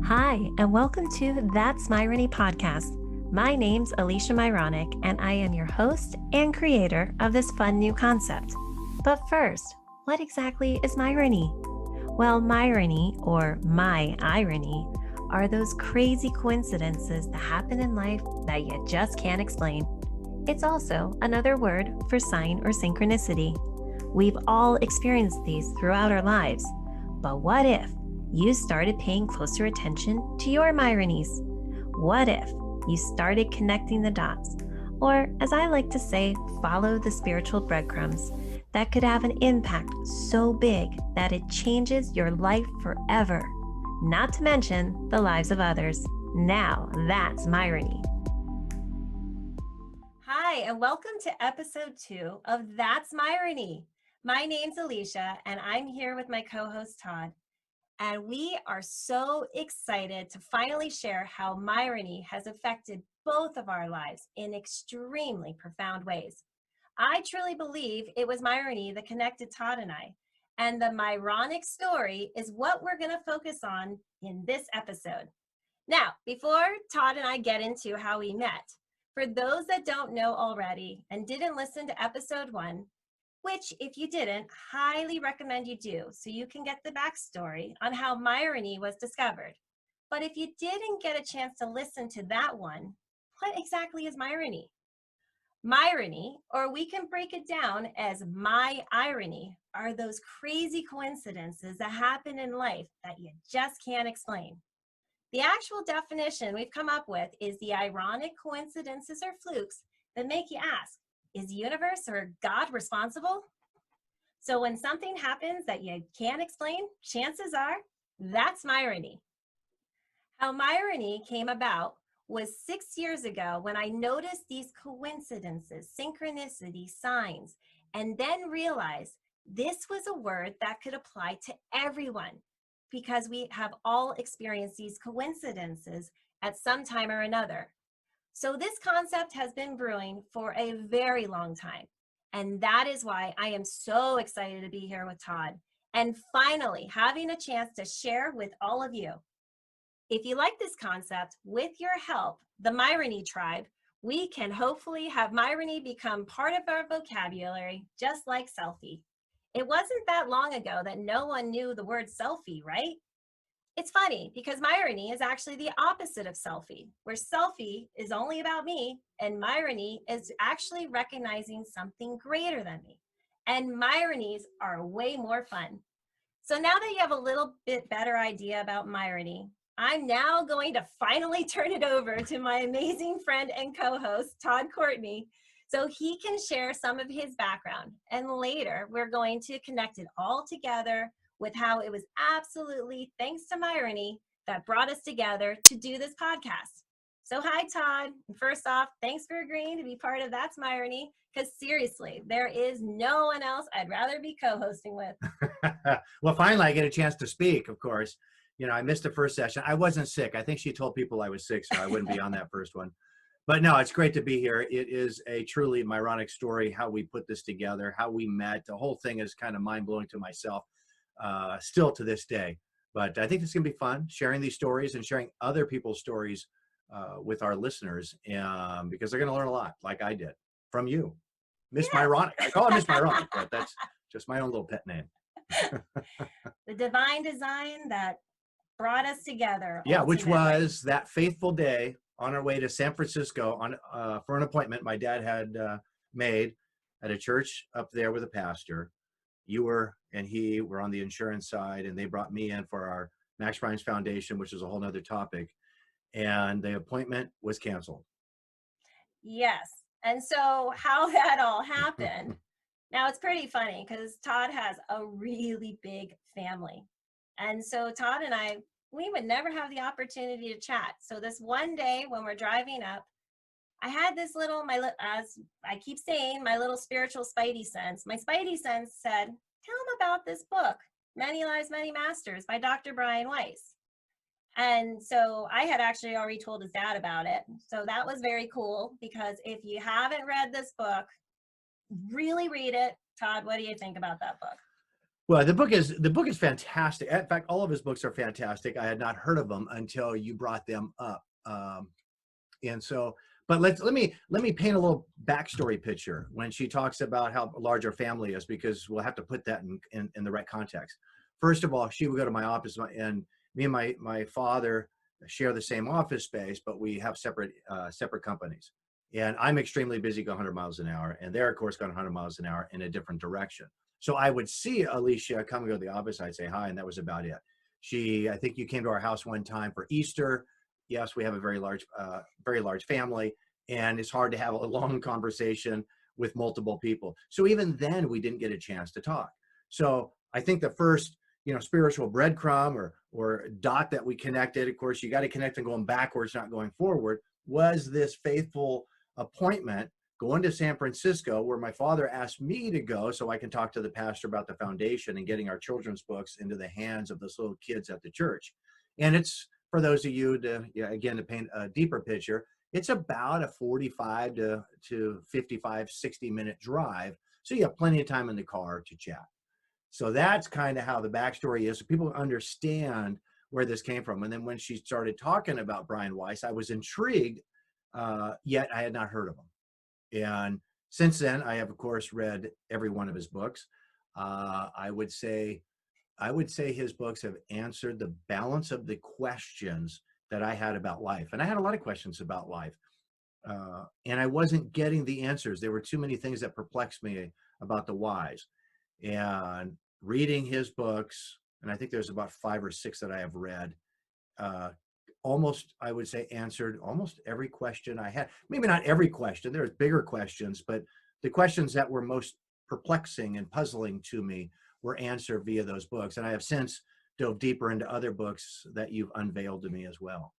Hi, and welcome to That's Myrony podcast. My name's Alysha Myronuk, and I am your host and creator of this fun new concept. But first, what exactly is Myrony? Well, Myrony, or my irony, are those crazy coincidences that happen in life that you just can't explain. It's also another word for sign or synchronicity. We've all experienced these throughout our lives. But what if you started paying closer attention to your Myronies? What if you started connecting the dots, or as I like to say, follow the spiritual breadcrumbs that could have an impact so big that it changes your life forever, not to mention the lives of others. Now that's Myrony. Hi, and welcome to episode 2 of That's Myrony. My name's Alysha, and I'm here with my co-host Todd. And we are so excited to finally share how Myrony has affected both of our lives in extremely profound ways. I truly believe it was Myrony that connected Todd and I. And the Myronic story is what we're going to focus on in this episode. Now, before Todd and I get into how we met, for those that don't know already and didn't listen to episode 1, which, if you didn't, highly recommend you do so you can get the backstory on how Myrony was discovered. But if you didn't get a chance to listen to that one, what exactly is Myrony? Myrony, or we can break it down as my irony, are those crazy coincidences that happen in life that you just can't explain. The actual definition we've come up with is the ironic coincidences or flukes that make you ask, is the universe or God responsible? So when something happens that you can't explain, chances are that's Myrony. How Myrony came about was 6 years ago when I noticed these coincidences, synchronicity, signs, and then realized this was a word that could apply to everyone because we have all experienced these coincidences at some time or another. So this concept has been brewing for a very long time. And that is why I am so excited to be here with Todd and finally having a chance to share with all of you. If you like this concept, with your help, the Myrony tribe, we can hopefully have Myrony become part of our vocabulary, just like selfie. It wasn't that long ago that no one knew the word selfie, right? It's funny because Myrony is actually the opposite of selfie, where selfie is only about me and Myrony is actually recognizing something greater than me. And Myronies are way more fun. So now that you have a little bit better idea about Myrony, I'm now going to finally turn it over to my amazing friend and co-host, Todd Courtney, so he can share some of his background. And later, we're going to connect it all together with how it was absolutely thanks to Myrony that brought us together to do this podcast. So hi, Todd. First off, thanks for agreeing to be part of That's Myrony, because seriously, there is no one else I'd rather be co-hosting with. Well, finally, I get a chance to speak, of course. You know, I missed the first session. I wasn't sick. I think she told people I was sick, so I wouldn't be on that first one. But no, it's great to be here. It is a truly Myronic story, how we put this together, how we met. The whole thing is kind of mind-blowing to myself. Still to this day. But I think it's going to be fun sharing these stories and sharing other people's stories with our listeners because they're going to learn a lot, like I did, from you. Miss Myronic. I call her Miss Myronic, but that's just my own little pet name. The divine design that brought us together. Yeah, which was that faithful day on our way to San Francisco for an appointment my dad had made at a church up there with a pastor. You and he were on the insurance side, and they brought me in for our Max Prime's Foundation, which is a whole nother topic. And the appointment was canceled. Yes. And so how that all happened. Now it's pretty funny because Todd has a really big family. And so Todd and I, we would never have the opportunity to chat. So this one day when we're driving up, I had this little, as I keep saying, my little spiritual spidey sense. My spidey sense said, tell him about this book, Many Lives, Many Masters by Dr. Brian Weiss. And so I had actually already told his dad about it. So that was very cool because if you haven't read this book, really read it. Todd, what do you think about that book? Well, the book is fantastic. In fact, all of his books are fantastic. I had not heard of them until you brought them up. And so, but let me paint a little backstory picture when she talks about how large our family is, because we'll have to put that in the right context. First of all, she would go to my office, and me and my father share the same office space, but we have separate companies. And I'm extremely busy, go 100 miles an hour, and they're of course going 100 miles an hour in a different direction. So I would see Alysha come and go to the office. I'd say hi, and that was about it. I think you came to our house one time for Easter. Yes, we have a very large family, and it's hard to have a long conversation with multiple people. So even then, we didn't get a chance to talk. So I think the first, spiritual breadcrumb or dot that we connected, of course, you got to connect and going backwards, not going forward, was this faithful appointment going to San Francisco, where my father asked me to go so I can talk to the pastor about the foundation and getting our children's books into the hands of those little kids at the church. And it's, for those of you to paint a deeper picture, it's about a 45 to 55, 60-minute drive. So you have plenty of time in the car to chat. So that's kind of how the backstory is, so people understand where this came from. And then when she started talking about Brian Weiss, I was intrigued, yet I had not heard of him. And since then, I have, of course, read every one of his books. I would say his books have answered the balance of the questions that I had about life. And I had a lot of questions about life. And I wasn't getting the answers. There were too many things that perplexed me about the whys. And reading his books, and I think there's about 5 or 6 that I have read, almost, I would say, answered almost every question I had. Maybe not every question, there's bigger questions, but the questions that were most perplexing and puzzling to me were answered via those books. And I have since dove deeper into other books that you've unveiled to me as well.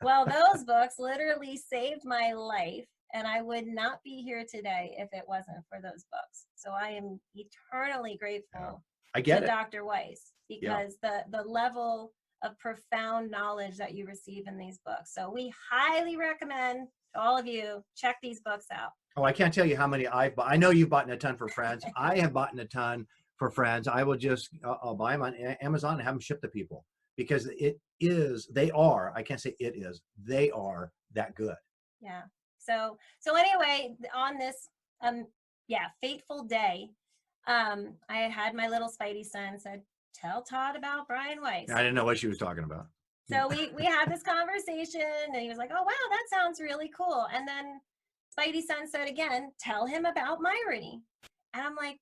Well, those books literally saved my life, and I would not be here today if it wasn't for those books. So I am eternally grateful I get to it. Dr. Weiss, because the level of profound knowledge that you receive in these books. So we highly recommend to all of you, check these books out. Oh, I can't tell you how many I've bought. I know you've bought a ton for friends. I have bought a ton for friends. I will I'll buy them on Amazon and have them shipped to people, because they are, I can't say it is, they are that good. Yeah. So anyway, on this, fateful day, I had my little spidey sense said, tell Todd about Brian Weiss. I didn't know what she was talking about. So we had this conversation, and he was like, oh, wow, that sounds really cool. And then Spidey sense said again, tell him about Myrony. And I'm like,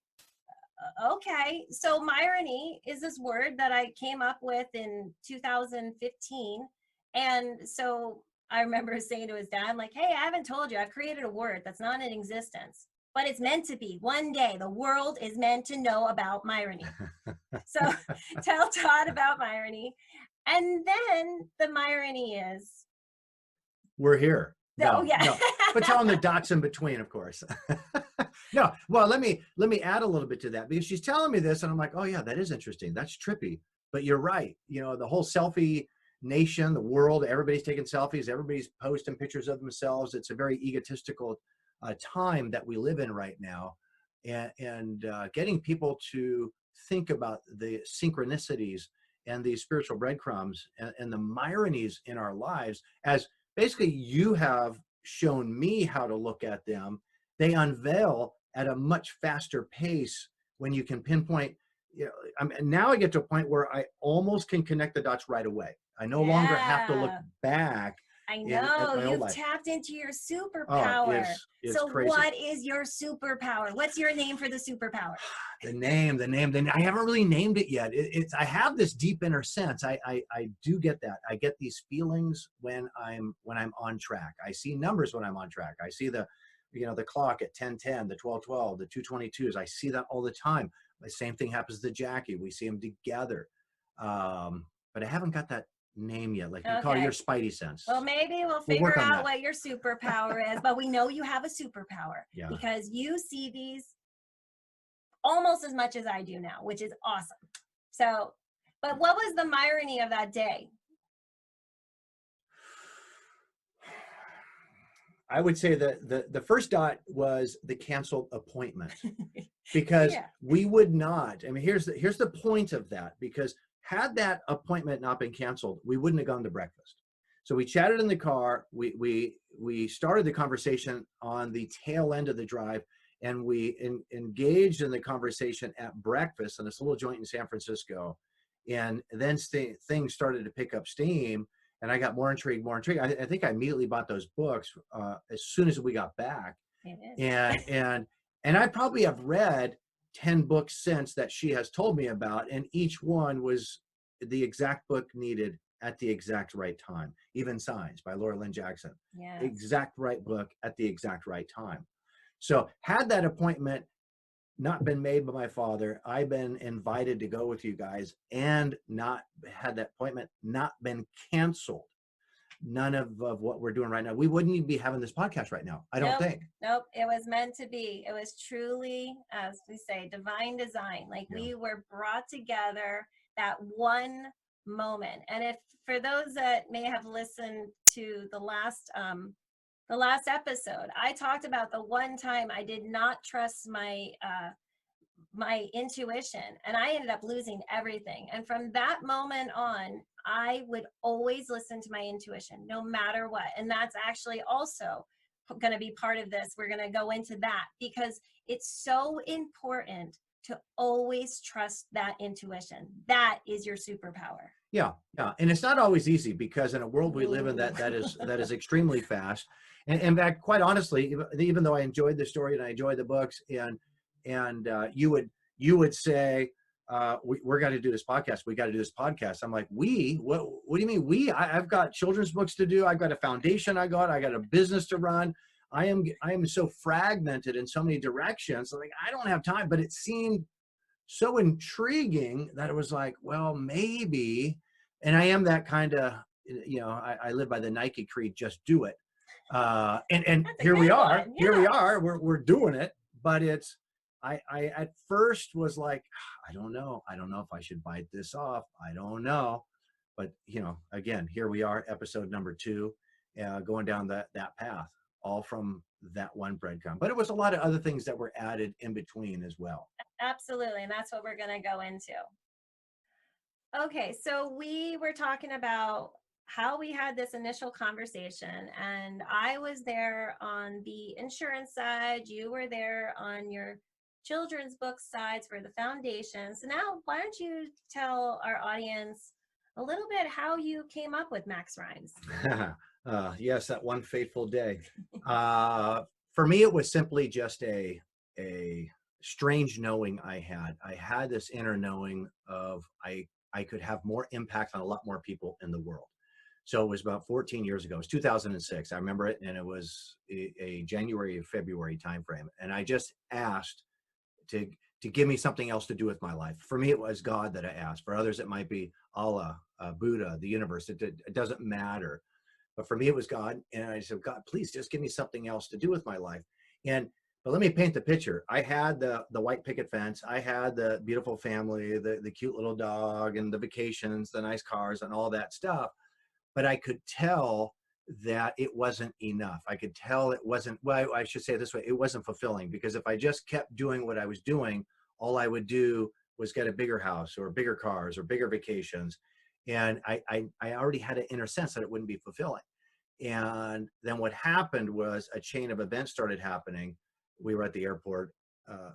okay. So Myrony is this word that I came up with in 2015. And so I remember saying to his dad, I'm like, hey, I haven't told you, I've created a word that's not in existence, but it's meant to be. One day the world is meant to know about Myrony. So tell Todd about Myrony. And then the Myrony is, we're here. No, but tell them the dots in between, of course. No, well, let me add a little bit to that, because she's telling me this, and I'm like, oh yeah, that is interesting. That's trippy. But you're right. The whole selfie nation, the world, everybody's taking selfies, everybody's posting pictures of themselves. It's a very egotistical time that we live in right now, and getting people to think about the synchronicities and these spiritual breadcrumbs and the Myronies in our lives, as basically you have shown me how to look at them. They unveil at a much faster pace when you can pinpoint. Now I get to a point where I almost can connect the dots right away. I no longer have to look back. I know, you've tapped into your superpower. It's crazy. What is your superpower? What's your name for the superpower? The name. I haven't really named it yet. I have this deep inner sense. I do get that. I get these feelings when I'm on track. I see numbers when I'm on track. I see the clock at 10:10, the 12:12, the 2:22s. I see that all the time. The same thing happens to Jackie. We see them together. But I haven't got that name yet, like you call your spidey sense. Well, maybe we'll figure out what your superpower is, but we know you have a superpower because you see these almost as much as I do now, which is awesome. So, but what was the Myrony of that day? I would say that the first dot was the canceled appointment, because Yeah. we would not. I mean, here's the point of that, because had that appointment not been canceled, we wouldn't have gone to breakfast. So we chatted in the car. We started the conversation on the tail end of the drive, and we engaged in the conversation at breakfast in this little joint in San Francisco, and then things started to pick up steam. And I got more intrigued. I think I immediately bought those books as soon as we got back. It is. And I probably have read 10 books since that she has told me about, and each one was the exact book needed at the exact right time. Even Signs by Laura Lynn Jackson. Yeah. Exact right book at the exact right time. So had that appointment not been made by my father, I've been invited to go with you guys, and not had that appointment not been canceled, none of what we're doing right now, we wouldn't even be having this podcast right now, I don't think. Nope. It was meant to be. It was truly, as we say, divine design. Like, we were brought together that one moment. And if for those that may have listened to the last episode, I talked about the one time I did not trust my intuition, and I ended up losing everything. And from that moment on, I would always listen to my intuition no matter what. And that's actually also going to be part of this. We're going to go into that, because it's so important to always trust that intuition. That is your superpower. Yeah. And it's not always easy, because in a world we live in that is extremely fast. And in fact, quite honestly, even though I enjoyed the story and I enjoyed the books, and you would say, we're going to do this podcast. We got to do this podcast. I'm like, what do you mean we? I've got children's books to do. I've got a foundation. I got a business to run. I am so fragmented in so many directions. Like, I don't have time. But it seemed so intriguing that it was like, well, maybe. And I am that kind of, I live by the Nike creed, just do it. And here we are. Yeah. Here we are. We're doing it. But it's, I at first was like, I don't know if I should bite this off. I don't know. But, again, here we are, episode number 2, going down that path, all from that one breadcrumb. But it was a lot of other things that were added in between as well. Absolutely. And that's what we're going to go into. Okay. So we were talking about how we had this initial conversation, and I was there on the insurance side. You were there on your children's book sides for the foundation. So now, why don't you tell our audience a little bit how you came up with Max Rhymes? Yes, that one fateful day. For me, it was simply just a strange knowing I had. I had this inner knowing of I could have more impact on a lot more people in the world. So it was about 14 years ago. It was 2006. I remember it, and it was a January or February timeframe. And I just asked to give me something else to do with my life. For me, it was God that I asked. For others, it might be Allah, Buddha, the universe. It doesn't matter. But for me, it was God. And I said, God, please just give me something else to do with my life. But let me paint the picture. I had the white picket fence. I had the beautiful family, the cute little dog, and the vacations, the nice cars, and all that stuff. But I could tell that it wasn't enough. I could tell it wasn't, well, I should say it this way, it wasn't fulfilling, because if I just kept doing what I was doing, all I would do was get a bigger house or bigger cars or bigger vacations. And I already had an inner sense that it wouldn't be fulfilling. And then what happened was a chain of events started happening. We were at the airport.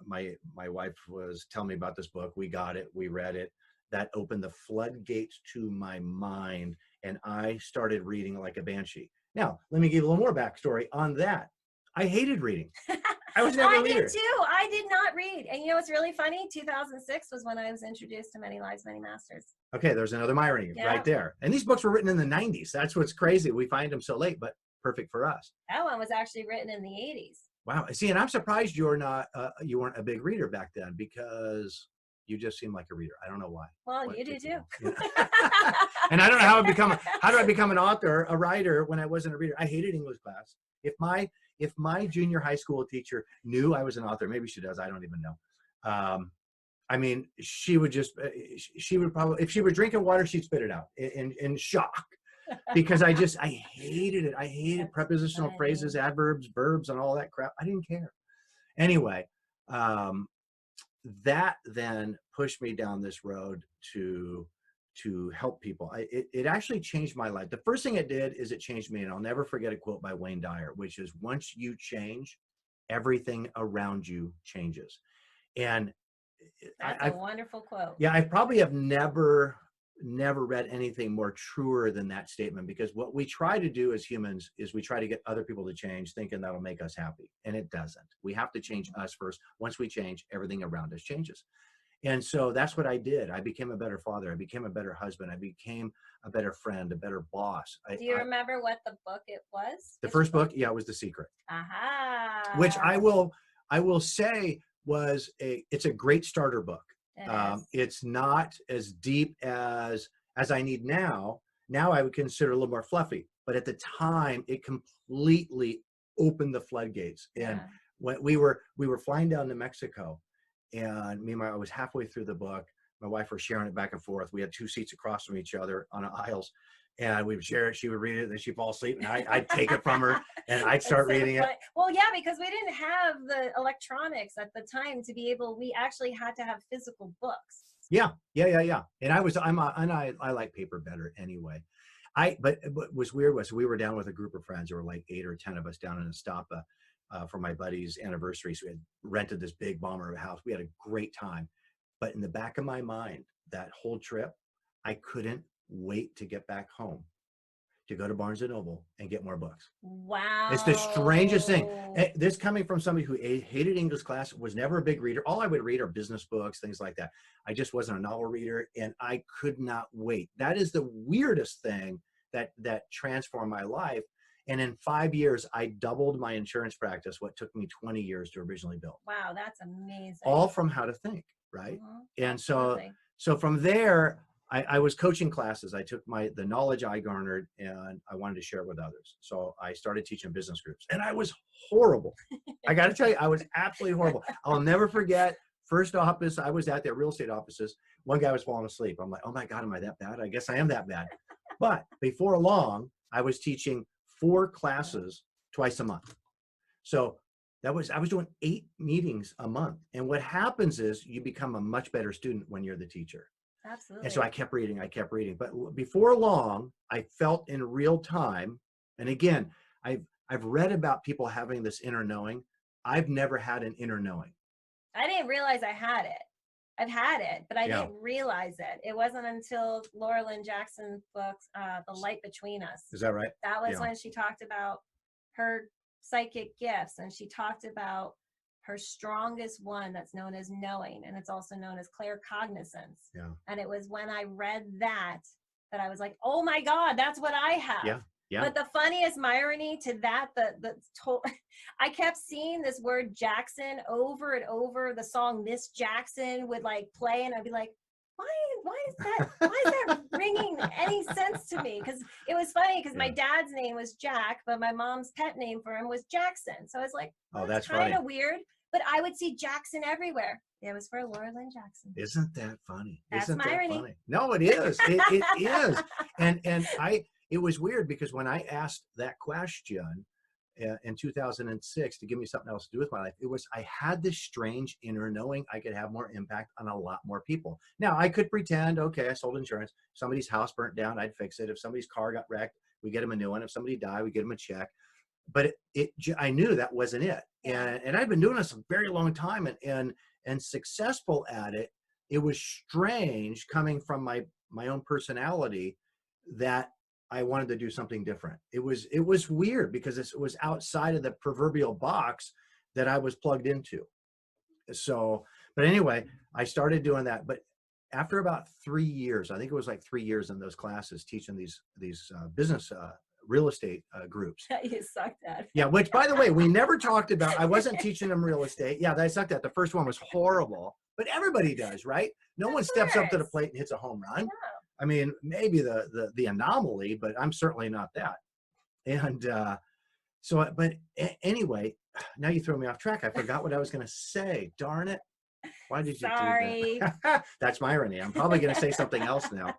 My wife was telling me about this book. We got it. We read it. That opened the floodgates to my mind, and I started reading like a banshee. Now, let me give you a little more backstory on that. I hated reading. I was never a reader. I did too. I did not read. And you know what's really funny? 2006 was when I was introduced to Many Lives, Many Masters. Okay, there's another Myrony right there. And these books were written in the 90s. That's what's crazy. We find them so late, but perfect for us. That one was actually written in the 80s. Wow. See, and I'm surprised you weren't a big reader back then, because you just seem like a reader. I don't know why. Well, you do too. Yeah. And I don't know how do I become an author, a writer, when I wasn't a reader. I hated English class. If my junior high school teacher knew I was an author, maybe she does, I don't even know. I mean, she would probably, if she were drinking water, she'd spit it out in shock. because I hated it. I hated That's prepositional funny. phrases, adverbs, verbs, and all that crap. I didn't care. Anyway, that then pushed me down this road to help people. It actually changed my life. The first thing it did is it changed me, and I'll never forget a quote by Wayne Dyer, which is, once you change, everything around you changes. And That's a wonderful quote. yeah, I probably have never read anything more truer than that statement, because what we try to do as humans is we try to get other people to change, thinking that'll make us happy, and it doesn't. We have to change us first. Once we change, everything around us changes. And so that's what I did. I became a better father. I became a better husband. I became a better friend, a better boss. Do you remember what the book it was? The first book? Yeah, it was The Secret. Aha. Which I will say it's a great starter book. It's not as deep as I need now. Now I would consider a little more fluffy, but at the time it completely opened the floodgates. And when we were flying down to Mexico, and I was halfway through the book. My wife was sharing it back and forth. We had 2 seats across from each other on aisles, and we would share it. She would read it, then she'd fall asleep, and I'd take it from her, and I'd start reading it. Well, yeah, because we didn't have the electronics at the time to be able. We actually had to have physical books. Yeah. And I like paper better anyway. But what was weird was we were down with a group of friends. There were like 8 or 10 of us down in Estapa for my buddy's anniversary. So we had rented this big bomber of a house. We had a great time. But in the back of my mind, that whole trip, I couldn't wait to get back home, to go to Barnes & Noble and get more books. Wow. It's the strangest thing. This coming from somebody who hated English class, was never a big reader. All I would read are business books, things like that. I just wasn't a novel reader, and I could not wait. That is the weirdest thing that transformed my life. And in 5 years, I doubled my insurance practice, what took me 20 years to originally build. Wow, that's amazing. All from How to Think, right? Mm-hmm. And so from there, I was coaching classes. I took the knowledge I garnered, and I wanted to share it with others. So I started teaching business groups, and I was horrible. I got to tell you, I was absolutely horrible. I'll never forget, first office I was at, their real estate offices, one guy was falling asleep. I'm like, oh my God, am I that bad? I guess I am that bad. But before long, I was teaching 4 classes twice a month. So I was doing 8 meetings a month. And what happens is you become a much better student when you're the teacher. Absolutely. And so I kept reading. But before long, I felt in real time. And again, I've read about people having this inner knowing. I've never had an inner knowing. I didn't realize I had it. I've had it, but I didn't realize it. It wasn't until Laura Lynn Jackson's book, The Light Between Us. Is that right? That was when she talked about her psychic gifts, and she talked about her strongest one that's known as knowing, and it's also known as claircognizance. Yeah. And it was when I read that I was like, oh my God, that's what I have. Yeah. Yeah. But the funniest Myrony to that, I kept seeing this word Jackson over and over. The song Miss Jackson would like play, and I'd be like, why is that ringing any sense to me? Because it was funny, because my dad's name was Jack, but my mom's pet name for him was Jackson. So I was like, oh, that's kind of weird. But I would see Jackson everywhere. It was for Laura Lynn Jackson. Isn't that funny? That's Myrony. No, it is. It is. And it was weird, because when I asked that question in 2006 to give me something else to do with my life, I had this strange inner knowing I could have more impact on a lot more people. Now, I could pretend, okay, I sold insurance. Somebody's house burnt down, I'd fix it. If somebody's car got wrecked, we get them a new one. If somebody died, we get them a check. But I knew that wasn't it. And I've been doing this a very long time and successful at it. It was strange coming from my own personality that I wanted to do something different. It was weird, because it was outside of the proverbial box that I was plugged into. So, but anyway, I started doing that. But after about 3 years, I think it was like 3 years in those classes teaching these business real estate groups. You sucked at. Yeah, which, by the way, we never talked about. I wasn't teaching them real estate. Yeah, I sucked at. The first one was horrible, but everybody does, right? No one steps up to the plate and hits a home run. No. I mean, maybe the anomaly, but I'm certainly not that. And but anyway, now you throw me off track. I forgot what I was going to say. Darn it. Why did you do that? That's Myrony. I'm probably going to say something else now.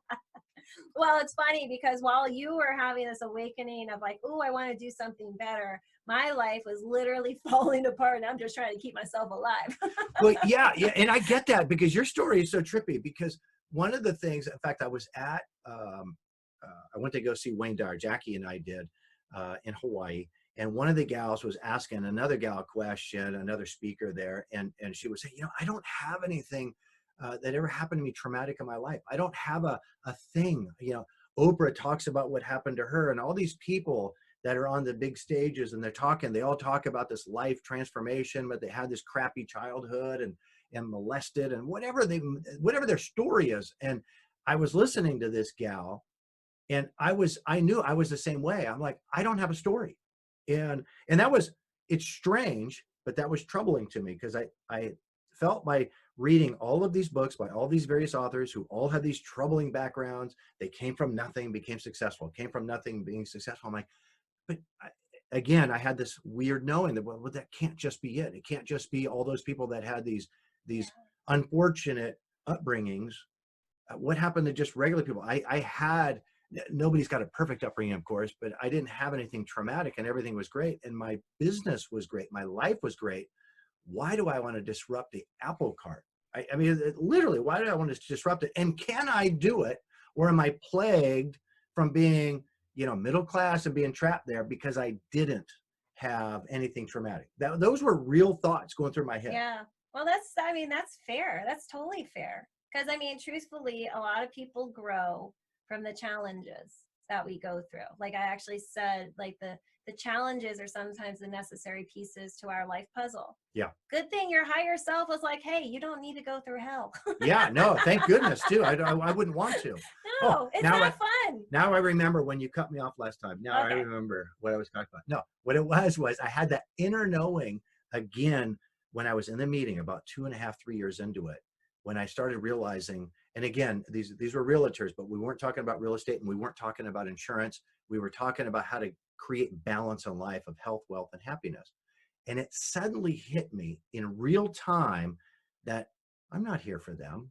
Well, it's funny because while you were having this awakening of like, oh, I want to do something better, my life was literally falling apart and I'm just trying to keep myself alive. Well, yeah, yeah, and I get that because your story is so trippy. Because one of the things, in fact, I was at, I went to go see Wayne Dyer. Jackie and I did in Hawaii, and one of the gals was asking another gal a question, another speaker there, and she was saying, I don't have anything that ever happened to me traumatic in my life. I don't have a thing. Oprah talks about what happened to her, and all these people that are on the big stages and they all talk about this life transformation, but they had this crappy childhood and molested and whatever their story is. And I was listening to this gal, and I knew I was the same way. I'm like, I don't have a story. And it's strange, but that was troubling to me because I felt by reading all of these books by all these various authors who all had these troubling backgrounds. They came from nothing, became successful, came from nothing, being successful. I'm like, but again, I had this weird knowing that, well, that can't just be it. It can't just be all those people that had these unfortunate upbringings. What happened to just regular people? I had, nobody's got a perfect upbringing, of course, but I didn't have anything traumatic and everything was great. And my business was great. My life was great. Why do I want to disrupt the apple cart? I mean, literally, why do I want to disrupt it? And can I do it? Or am I plagued from being middle class and being trapped there because I didn't have anything traumatic? Those were real thoughts going through my head. Yeah. Well, that's fair. That's totally fair. Because truthfully, a lot of people grow from the challenges that we go through. Like I actually said, like the challenges are sometimes the necessary pieces to our life puzzle. Yeah. Good thing your higher self was like, hey, you don't need to go through hell. Yeah, no, thank goodness too. I wouldn't want to. No, it's not fun. Now I remember when you cut me off last time. Now I remember what I was talking about. No, what it was I had that inner knowing again when I was in the meeting about 2.5, 3 years into it, when I started realizing, and again, these were realtors, but we weren't talking about real estate and we weren't talking about insurance. We were talking about how to create balance in life of health, wealth, and happiness. And it suddenly hit me in real time that I'm not here for them.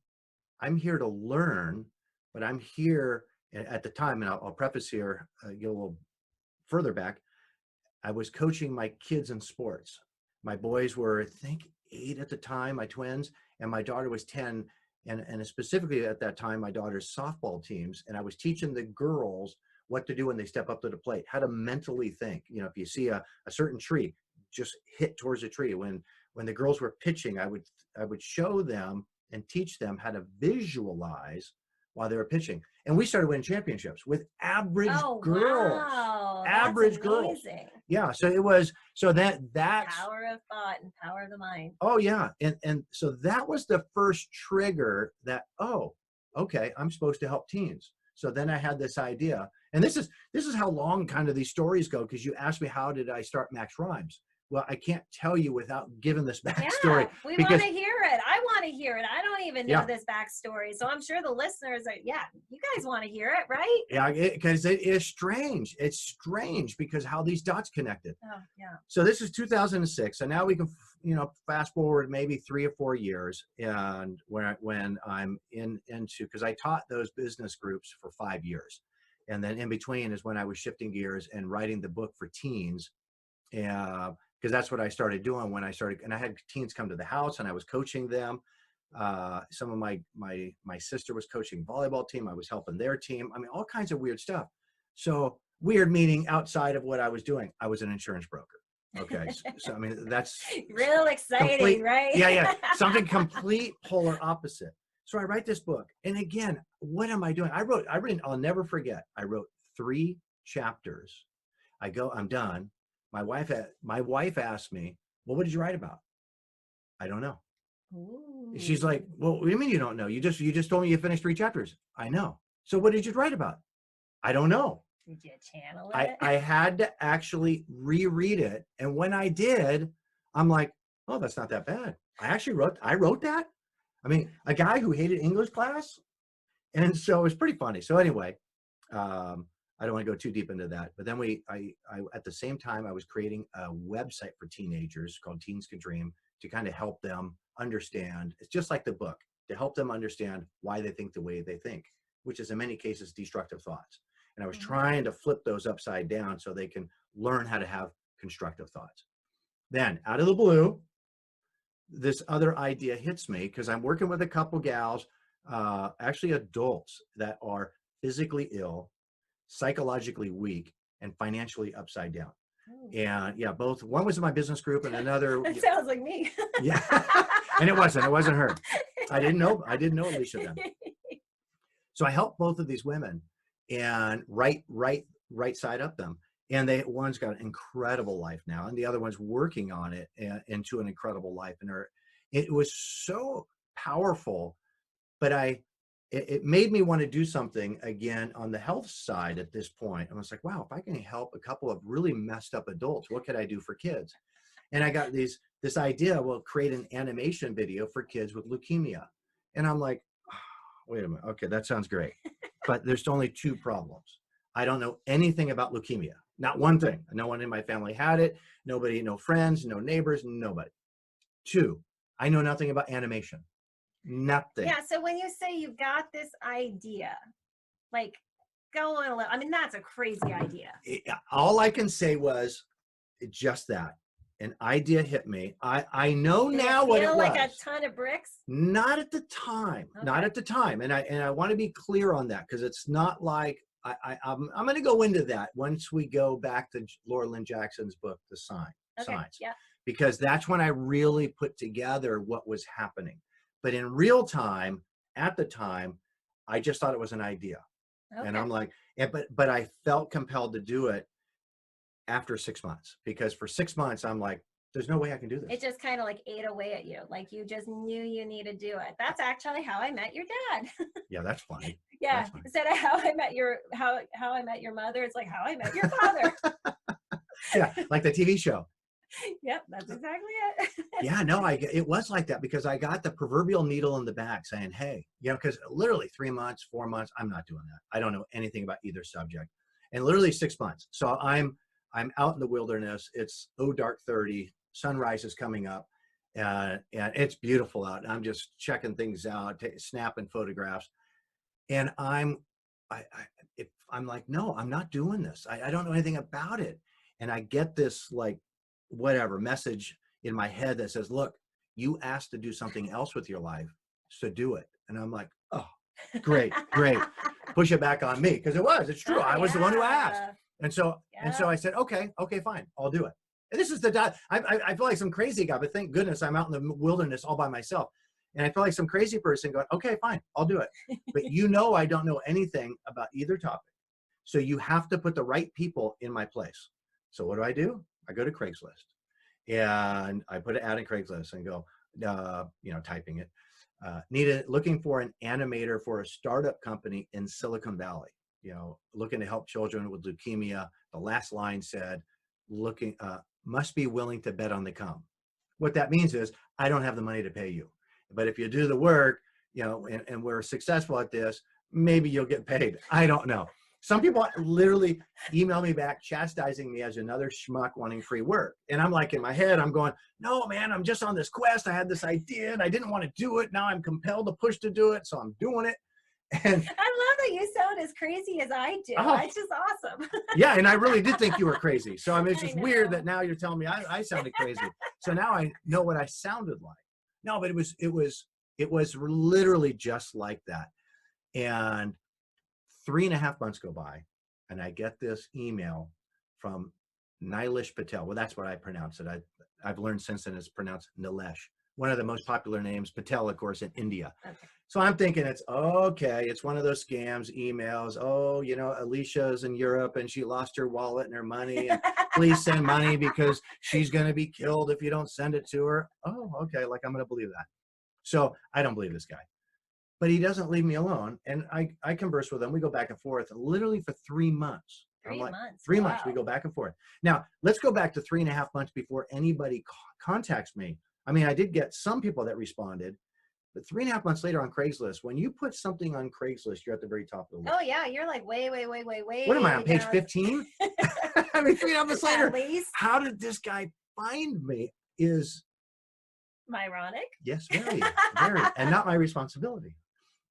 I'm here to learn, but I'm here at the time, and I'll preface here, get a little further back. I was coaching my kids in sports. My boys were, I think, 8 at the time, my twins, and my daughter was 10. And specifically at that time, my daughter's softball teams, and I was teaching the girls what to do when they step up to the plate, how to mentally think. If you see a certain tree, just hit towards the tree. When the girls were pitching, I would show them and teach them how to visualize while they were pitching. And we started winning championships with average girls. Wow. Average girls. Yeah. So it was, that's power of thought and power of the mind. Oh yeah. And so that was the first trigger that, oh, okay, I'm supposed to help teens. So then I had this idea, and this is how long kind of these stories go. Cause you asked me, how did I start Max Rhymes? Well, I can't tell you without giving this backstory. Yeah, we want to hear it. I want to hear it. I don't even know this backstory. So I'm sure the listeners are, you guys want to hear it, right? Yeah, because it is strange. It's strange because how these dots connected. Oh, yeah. So this is 2006. So now we can, fast forward maybe 3 or 4 years. And when I'm into, because I taught those business groups for 5 years. And then in between is when I was shifting gears and writing the book for teens. Because that's what I started doing when I started, and I had teens come to the house and I was coaching them. Some of my sister was coaching volleyball team. I was helping their team. I mean, all kinds of weird stuff. So weird meaning outside of what I was doing. I was an insurance broker. Okay. So I mean, that's real exciting, right? Yeah. Something complete polar opposite. So I write this book. And again, what am I doing? I'll never forget. I wrote 3 chapters. I'm done. My wife asked me, well, what did you write about? I don't know. Ooh. She's like, well, what do you mean you don't know? You just told me you finished 3 chapters. I know. So what did you write about? I don't know. Did you channel it? I had to actually reread it. And when I did, I'm like, oh, that's not that bad. I wrote that. I mean, a guy who hated English class. And so it was pretty funny. So anyway, I don't want to go too deep into that, but then I at the same time, I was creating a website for teenagers called Teens Can Dream to kind of help them understand. It's just like the book, to help them understand why they think the way they think. which is in many cases destructive thoughts. And I was Mhm. trying to flip those upside down so they can learn how to have constructive thoughts. Then out of the blue, this other idea hits me because I'm working with a couple gals, actually adults that are physically ill, psychologically weak, and financially upside down. Ooh. And yeah, both, one was in my business group and another. That sounds like me. Yeah. And it wasn't her. I didn't know Alysha then. So I helped both of these women and right side up them. And one's got an incredible life now, and the other one's working on it into an incredible life. And it was so powerful, but it made me want to do something again on the health side at this point. I was like, wow, if I can help a couple of really messed up adults, what could I do for kids? And I got this idea, well, create an animation video for kids with leukemia. And I'm like, oh, wait a minute. Okay, that sounds great. But there's only two problems. I don't know anything about leukemia. Not one thing. No one in my family had it. Nobody, no friends, no neighbors, nobody. Two, I know nothing about animation. Nothing. Yeah, so when you say you got this idea, like, go on a little, I mean, that's a crazy idea. All I can say was just that. An idea hit me. I know now what it was. Like a ton of bricks? Not at the time. Okay. Not at the time. And I want to be clear on that, because it's not like I'm going to go into that once we go back to Laura Lynn Jackson's book, The Signs. Yeah. Because that's when I really put together what was happening. But in real time, at the time, I just thought it was an idea. Okay. And I'm like, but I felt compelled to do it after 6 months, because for 6 months, I'm like, there's no way I can do this. It just kind of like ate away at you. Like you just knew you needed to do it. That's actually how I met your dad. Yeah, that's funny. Yeah. That's funny. Instead of how I met your mother, it's like how I met your father. Yeah, like the TV show. Yep, that's exactly it. Yeah, no, it was like that, because I got the proverbial needle in the back saying, hey, because literally 3 months, 4 months, I'm not doing that. I don't know anything about either subject. And literally 6 months. So I'm out in the wilderness. It's dark 30. Sunrise is coming up, and it's beautiful out. I'm just checking things out, snapping photographs, and I'm like, no, I'm not doing this. I don't know anything about it. And I get this like whatever message in my head that says, look, you asked to do something else with your life, so do it. And I'm like, oh, great. Push it back on me, because it's true. I was the one who asked. And so I said, okay, fine, I'll do it. And this is I feel like some crazy guy, but thank goodness I'm out in the wilderness all by myself. And I feel like some crazy person going, okay, fine, I'll do it. But I don't know anything about either topic. So you have to put the right people in my place. So what do? I go to Craigslist, and I put an ad in Craigslist and go, typing it, looking for an animator for a startup company in Silicon Valley, looking to help children with leukemia. The last line said, must be willing to bet on the come. What that means is I don't have the money to pay you, but if you do the work, and we're successful at this, maybe you'll get paid. I don't know. Some people literally email me back chastising me as another schmuck wanting free work. And I'm like, in my head, I'm going, no, man, I'm just on this quest. I had this idea and I didn't want to do it. Now I'm compelled to push to do it. So I'm doing it. And I love that you sound as crazy as I do. Oh, it's just awesome. Yeah, and I really did think you were crazy. So I mean, it's just weird that now you're telling me I sounded crazy. So now I know what I sounded like. No, but it was literally just like that. And 3.5 months go by, and I get this email from Nilesh Patel. Well, that's what I pronounce it. I've learned since then it's pronounced Nilesh. One of the most popular names, Patel, of course, in India. Okay. So I'm thinking it's one of those scams, emails. Oh, Alysha's in Europe and she lost her wallet and her money. And please send money because she's going to be killed if you don't send it to her. Oh, okay. Like I'm going to believe that. So I don't believe this guy. But he doesn't leave me alone. And I converse with him. We go back and forth literally for 3 months. 3 months. 3 months. We go back and forth. Now, let's go back to 3.5 months before anybody contacts me. I mean, I did get some people that responded, but 3.5 months later on Craigslist, when you put something on Craigslist, you're at the very top of the list. Oh, yeah. You're like way. What am I, on page 15? I mean, 3.5 months later, how did this guy find me is... Myronic? Yes, very, very. And not my responsibility.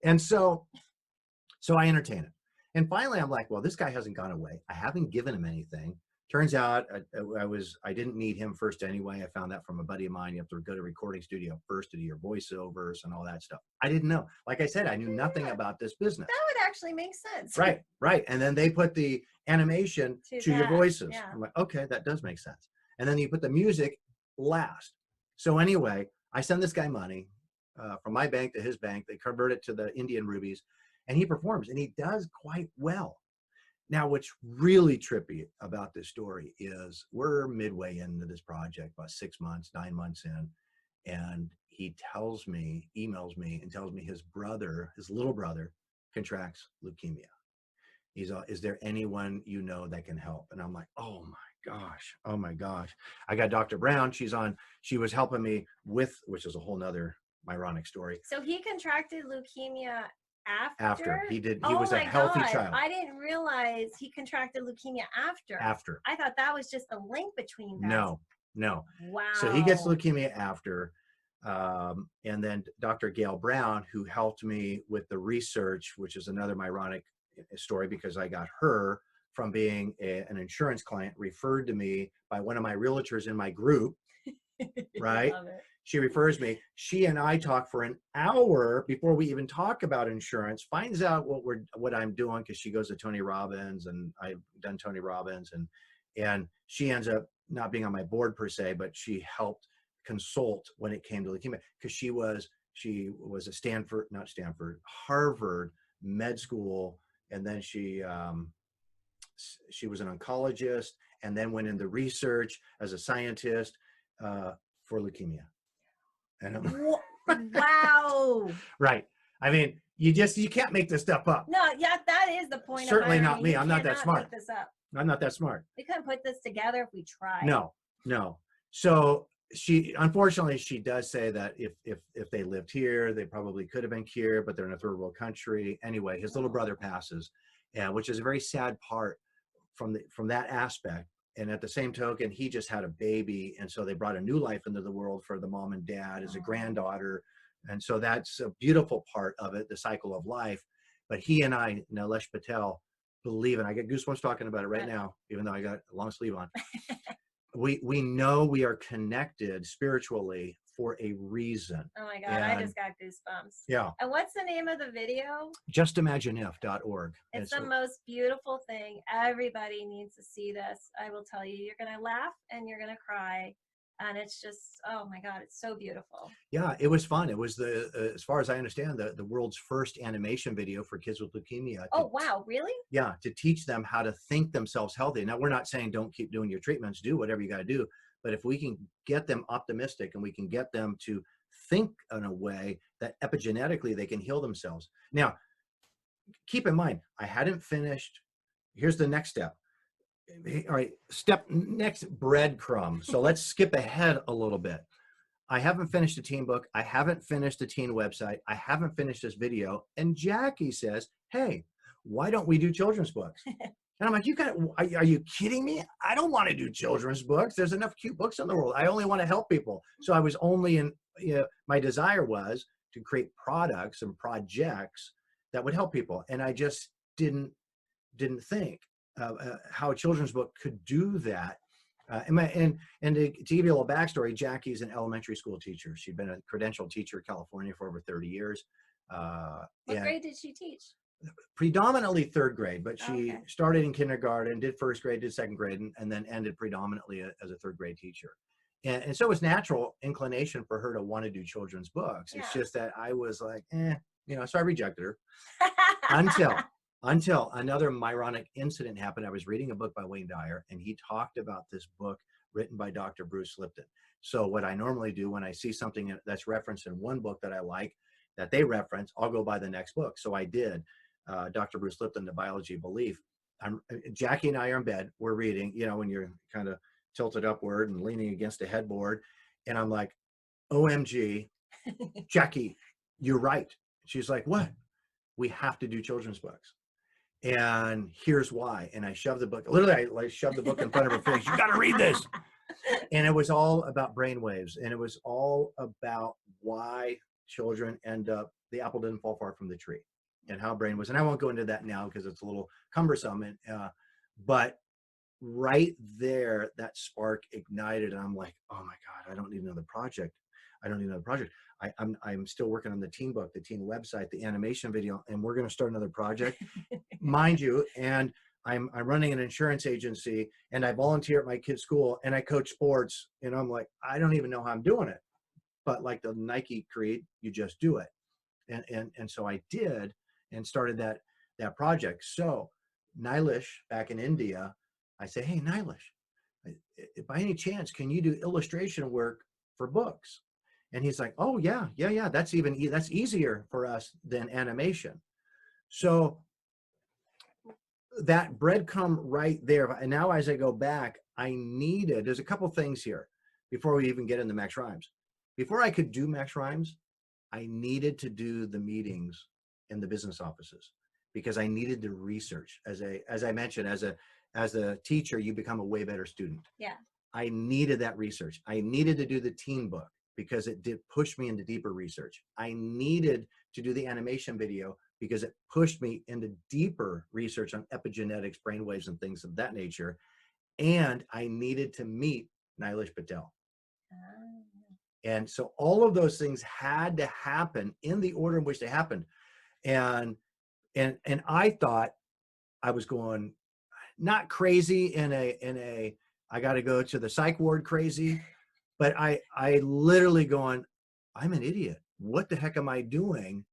And so So I entertain it. And finally, I'm like, well, this guy hasn't gone away. I haven't given him anything. Turns out I didn't need him first anyway. I found that from a buddy of mine. You have to go to a recording studio first to do your voiceovers and all that stuff. I didn't know. Like I said, I knew nothing about this business. That would actually make sense. Right, right. And then they put the animation to your voices. Yeah. I'm like, okay, that does make sense. And then you put the music last. So anyway, I send this guy money from my bank to his bank. They convert it to the Indian rupees, and he performs, and he does quite well. Now, what's really trippy about this story is we're midway into this project, about 6 months, 9 months in, and he tells me, emails me, and tells me his little brother, contracts leukemia. He's is there anyone you know that can help? And I'm like, oh my gosh. I got Dr. Brown. She was helping me with, which is a whole nother Myronic story. So he contracted leukemia after he was a healthy child. I didn't realize he contracted leukemia after. I thought that was just the link between that. No. Wow. So he gets leukemia after, and then Dr. Gail Brown, who helped me with the research, which is another Myronic story, because I got her from being an insurance client, referred to me by one of my realtors in my group. Right. Love it. She refers me. She and I talk for an hour before we even talk about insurance, finds out what I'm doing, because she goes to Tony Robbins, and I've done Tony Robbins, and she ends up not being on my board per se, but she helped consult when it came to leukemia, because she was a Harvard med school, and then she was an oncologist, and then went into research as a scientist for leukemia. And wow. Right. I mean, you can't make this stuff up. No, yeah, that is the point. Certainly of not me. I'm not that smart. Make this up. I'm not that smart. We couldn't put this together if we tried. No. So unfortunately, she does say that if they lived here, they probably could have been cured, but they're in a third world country. Anyway, his little brother passes, which is a very sad part from that aspect. And at the same token, he just had a baby. And so they brought a new life into the world for the mom and dad as a granddaughter. And so that's a beautiful part of it, the cycle of life. But he and I, Alysha Patel, believe, and I get goosebumps talking about it right now, even though I got a long sleeve on. We know we are connected spiritually for a reason. Oh my God, I just got goosebumps. Yeah. And what's the name of the video? JustImagineIf.org. It's the most beautiful thing. Everybody needs to see this. I will tell you, you're going to laugh and you're going to cry. And it's just, oh my God, it's so beautiful. Yeah, it was fun. It was as far as I understand, the world's first animation video for kids with leukemia. Oh, wow, really? Yeah, to teach them how to think themselves healthy. Now, we're not saying don't keep doing your treatments, do whatever you got to do. But if we can get them optimistic and we can get them to think in a way that epigenetically they can heal themselves. Now, keep in mind, I hadn't finished. Here's the next step. All right, next, breadcrumbs. So let's skip ahead a little bit. I haven't finished the teen book. I haven't finished the teen website. I haven't finished this video. And Jackie says, hey, why don't we do children's books? And I'm like, are you kidding me? I don't want to do children's books. There's enough cute books in the world. I only want to help people. So I was only my desire was to create products and projects that would help people. And I just didn't think how a children's book could do that. And to give you a little backstory, Jackie's an elementary school teacher. She'd been a credentialed teacher in California for over 30 years. What grade did she teach? Predominantly third grade, but she started in kindergarten, did first grade, did second grade, and then ended predominantly as a third grade teacher. And so it was natural inclination for her to want to do children's books. Yeah. It's just that I was like, so I rejected her until another Myronic incident happened. I was reading a book by Wayne Dyer, and he talked about this book written by Dr. Bruce Lipton. So what I normally do when I see something that's referenced in one book that I like, that they reference, I'll go buy the next book. So I did. Dr. Bruce Lipton, The Biology of Belief. Jackie and I are in bed. We're reading, when you're kind of tilted upward and leaning against a headboard. And I'm like, OMG, Jackie, you're right. She's like, what? We have to do children's books. And here's why. And I shoved the book, literally I shoved the book in front of her face. You got to read this. And it was all about brainwaves. And it was all about why children end up, the apple didn't fall far from the tree. and how brain was. And I won't go into that now because it's a little cumbersome. But right there, that spark ignited. And I'm like, oh my God, I don't need another project. I don't need another project. I'm still working on the teen book, the teen website, the animation video, and we're going to start another project, mind you. And I'm running an insurance agency, and I volunteer at my kid's school, and I coach sports. And I'm like, I don't even know how I'm doing it. But like the Nike create, you just do it. And so I did, and started that project. So Nylish back in India, I say, hey, Nylish, by any chance, can you do illustration work for books? And he's like, oh yeah, that's easier for us than animation. So that breadcrumb right there. And now as I go back, there's a couple things here before we even get into Max Rhymes. Before I could do Max Rhymes, I needed to do the meetings in the business offices, because I needed to research. As I mentioned, as a teacher, you become a way better student. Yeah. I needed that research. I needed to do the teen book because it did push me into deeper research. I needed to do the animation video because it pushed me into deeper research on epigenetics, brainwaves, and things of that nature. And I needed to meet Nylish Patel. And so all of those things had to happen in the order in which they happened. And I thought I was going not crazy in a I got to go to the psych ward crazy, but I literally going, I'm an idiot. What the heck am I doing?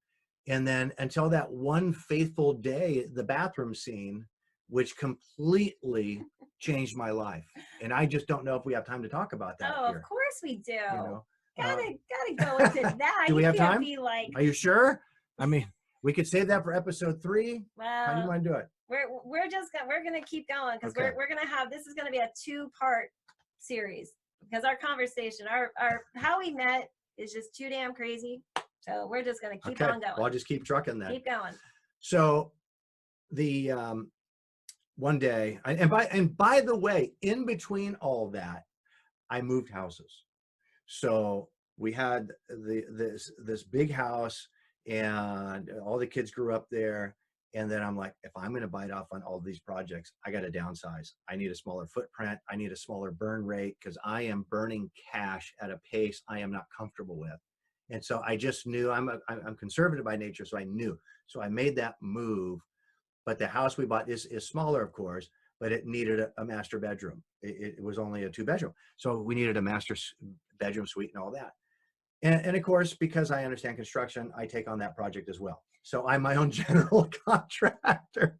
And then until that one fateful day, the bathroom scene, which completely changed my life. And I just don't know if we have time to talk about that. Oh, here. Of course we do. You know? Gotta go into that. Do we have can't time? Be like, are you sure? I mean, we could save that for episode 3. Well, how do you want to do it? We're gonna keep going, because Okay. we're gonna have, this is gonna be a 2-part series, because our conversation, our how we met is just too damn crazy. So we're just gonna keep on going. Well, I'll just keep trucking that. Keep going. So the one day, and by the way, in between all of that, I moved houses. So we had this big house, and all the kids grew up there. And then I'm like, if I'm going to bite off on all of these projects, I got to downsize. I need a smaller footprint. I need a smaller burn rate, because I am burning cash at a pace I am not comfortable with. And so I just knew I'm conservative by nature. So I knew. So I made that move. But the house we bought is smaller, of course, but it needed a master bedroom. It was only a 2-bedroom. So we needed a master bedroom suite and all that. And of course, because I understand construction, I take on that project as well. So I'm my own general contractor.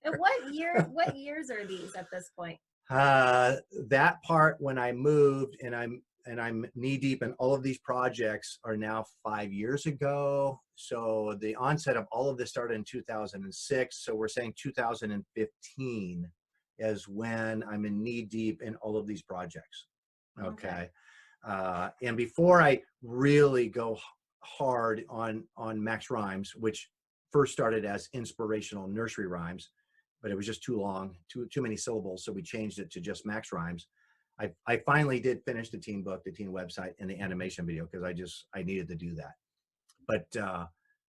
And what years are these at this point? That part, when I moved, and I'm knee deep in all of these projects, are now 5 years ago. So the onset of all of this started in 2006. So we're saying 2015 is when I'm in knee deep in all of these projects. Okay. And before I really go hard on Max Rhymes, which first started as inspirational nursery rhymes, but it was just too long, too many syllables. So we changed it to just Max Rhymes. I finally did finish the teen book, the teen website, and the animation video, because I needed to do that. But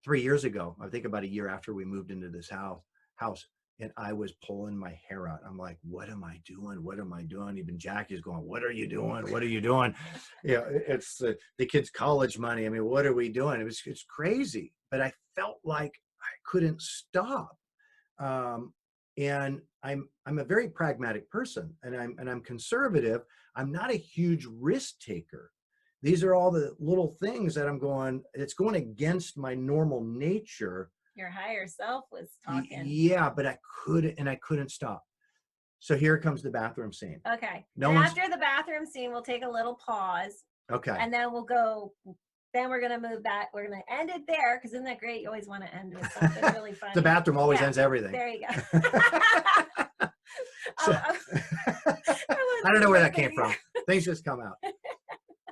3 years ago, I think about a year after we moved into this house, and I was pulling my hair out. I'm like, what am I doing? What am I doing? Even Jackie's going, what are you doing? What are you doing? Yeah, it's the kids' college money. I mean, what are we doing? It's crazy. But I felt like I couldn't stop. And I'm a very pragmatic person, and I'm conservative. I'm not a huge risk taker. These are all the little things that it's going against my normal nature. Your higher self was talking. Yeah, but I couldn't stop. So here comes the bathroom scene. Okay. After the bathroom scene, we'll take a little pause. Okay. And then we're going to move back. We're going to end it there, because isn't that great? You always want to end with something really funny. The bathroom always ends everything. There you go. I don't know where that came from. Things just come out.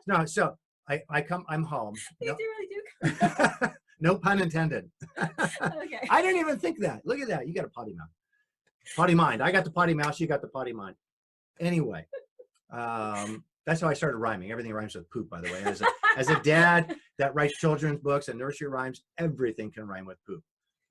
No, so I'm home. These really do come out. No pun intended. Okay. I didn't even think that. Look at that. You got a potty mouth. Potty mind. I got the potty mouth. You got the potty mind. Anyway, that's how I started rhyming. Everything rhymes with poop, by the way. As a dad that writes children's books and nursery rhymes, everything can rhyme with poop.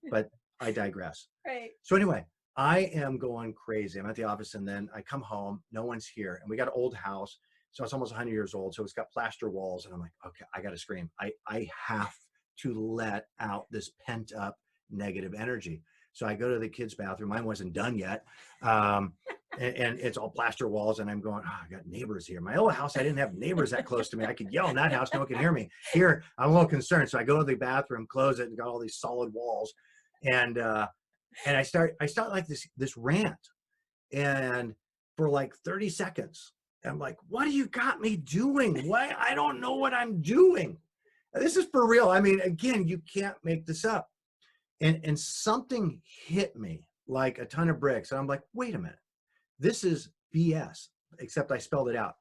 but I digress. Right. So anyway, I am going crazy. I'm at the office, and then I come home. No one's here, and we got an old house, so it's almost 100 years old. So it's got plaster walls, and I'm like, okay, I got to scream. I have to let out this pent up negative energy. So I go to the kids' bathroom. Mine wasn't done yet, and it's all plaster walls. And I'm going, oh, I got neighbors here. My old house, I didn't have neighbors that close to me. I could yell in that house, no one can hear me. Here, I'm a little concerned. So I go to the bathroom, close it, and got all these solid walls, and I start like this rant, and for like 30 seconds, I'm like, what do you got me doing? Why? I don't know what I'm doing. This is for real. I mean, again, you can't make this up. And something hit me like a ton of bricks. And I'm like, wait a minute, this is BS, except I spelled it out.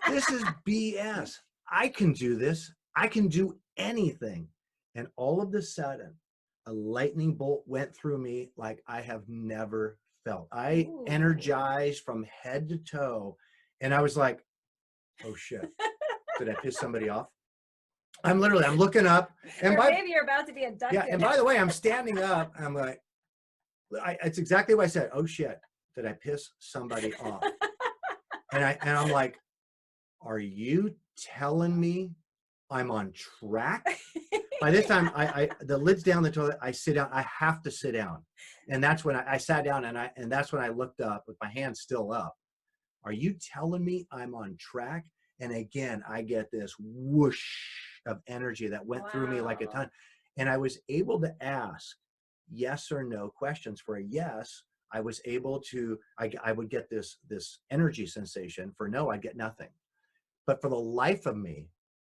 This is BS. I can do this. I can do anything. And all of a sudden, a lightning bolt went through me like I have never felt. I energized from head to toe. And I was like, oh shit, did I piss somebody off? I'm looking up, and maybe you're about to be abducted. Yeah, and by the way, I'm standing up. I'm like, it's exactly what I said. Oh shit, did I piss somebody off? And I'm like, are you telling me I'm on track? By this time, the lid's down the toilet. I sit down. I have to sit down, and that's when I sat down, and that's when I looked up with my hand still up. Are you telling me I'm on track? And again, I get this whoosh of energy that went through me like a ton. And I was able to ask yes or no questions. For a yes, I was able to, I would get this energy sensation. For no, I'd get nothing. But for the life of me,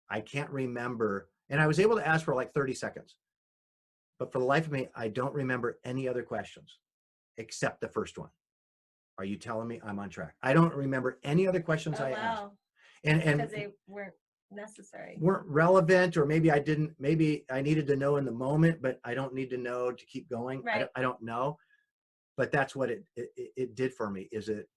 I can't remember. And I was able to ask for like 30 seconds. But for the life of me, I don't remember any other questions except the first one. Are you telling me I'm on track? I don't remember any other questions I asked. And because they weren't necessary, weren't relevant, or maybe I needed to know in the moment, but I don't need to know to keep going. Right. I don't know, but that's what it did for me. Is it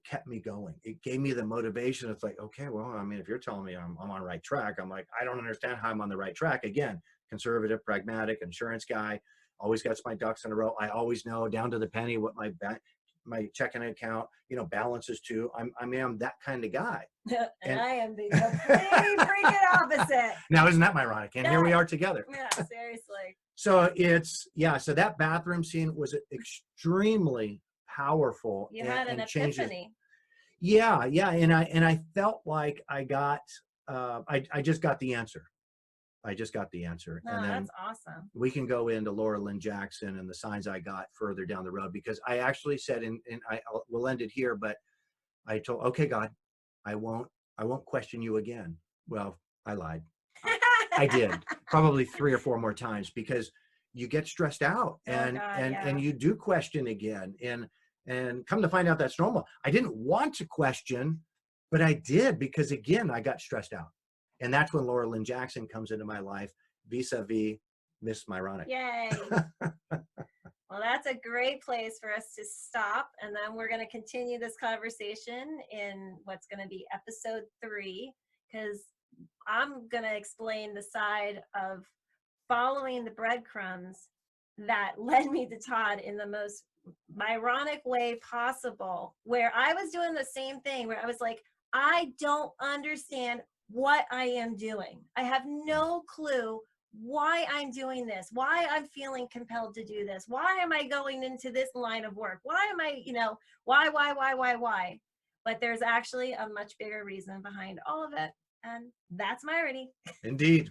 kept me going. It gave me the motivation. It's like, okay, well, I mean, if you're telling me I'm on the right track, I'm like, I don't understand how I'm on the right track. Again, conservative, pragmatic, insurance guy, always got my ducks in a row. I always know down to the penny what my checking account, balances to. I'm that kind of guy. and I am the complete freaking opposite. Now, isn't that Myronic? And here we are together. Yeah, seriously. So so that bathroom scene was extremely powerful. You had an epiphany. Yeah. And I felt like I got, I just got the answer. I just got the answer. No, and then that's awesome. We can go into Laura Lynn Jackson and the signs I got further down the road, because I actually said, and we'll end it here, but I told, okay, God, I won't question you again. Well, I lied. I did probably 3 or 4 more times, because you get stressed out and you do question again, and come to find out that's normal. I didn't want to question, but I did, because again, I got stressed out. And that's when Laura Lynn Jackson comes into my life, vis-a-vis Miss Myronic. Yay. Well, that's a great place for us to stop. And then we're going to continue this conversation in what's going to be episode 3, because I'm going to explain the side of following the breadcrumbs that led me to Todd in the most Myronic way possible, where I was doing the same thing, where I was like, I don't understand what I am doing. I have no clue why I'm doing this, why I'm feeling compelled to do this, why am I going into this line of work, why am I, why? But there's actually a much bigger reason behind all of it, and that's Myrony. Indeed.